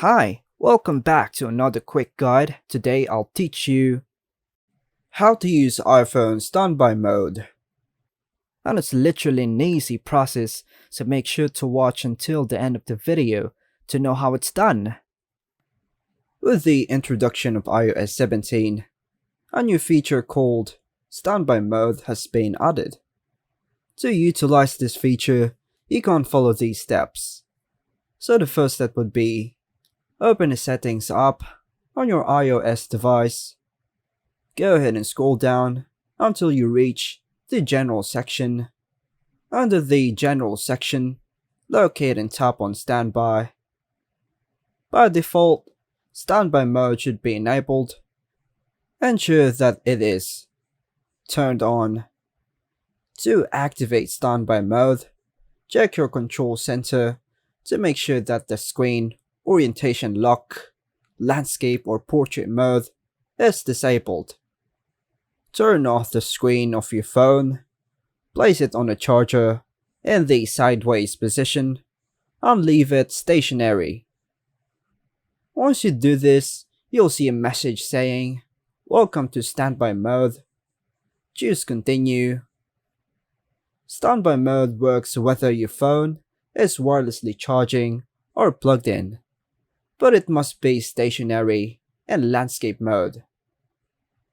Hi, welcome back to another quick guide. Today I'll teach you how to use iPhone standby mode. And it's literally an easy process, so make sure to watch until the end of the video to know how it's done. With the introduction of iOS 17, a new feature called standby mode has been added. To utilize this feature, you can follow these steps. So the first step would be open the settings app on your iOS device. Go ahead and scroll down until you reach the General section. Under the General section, locate and tap on Standby. By default, Standby mode should be enabled. Ensure that it is turned on. To activate Standby mode, check your control center to make sure that the screen orientation lock, landscape or portrait mode is disabled. Turn off the screen of your phone, place it on a charger in the sideways position, and leave it stationary. Once you do this, you'll see a message saying, "Welcome to standby mode." Choose continue. Standby mode works whether your phone is wirelessly charging or plugged in, but it must be stationary in landscape mode.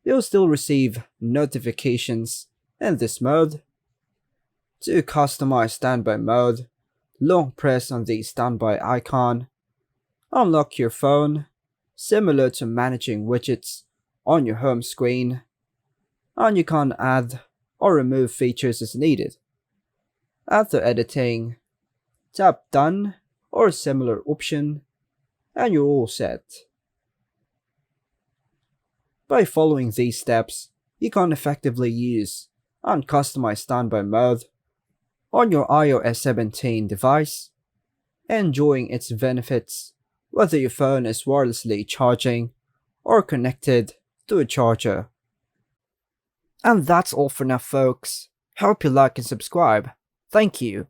You'll still receive notifications in this mode. To customize standby mode, long press on the standby icon. Unlock your phone, similar to managing widgets on your home screen, and you can add or remove features as needed. After editing, tap Done or similar option, and you're all set. By following these steps, you can effectively use and customize standby mode on your iOS 17 device, enjoying its benefits whether your phone is wirelessly charging or connected to a charger. And that's all for now, folks. Hope you like and subscribe. Thank you.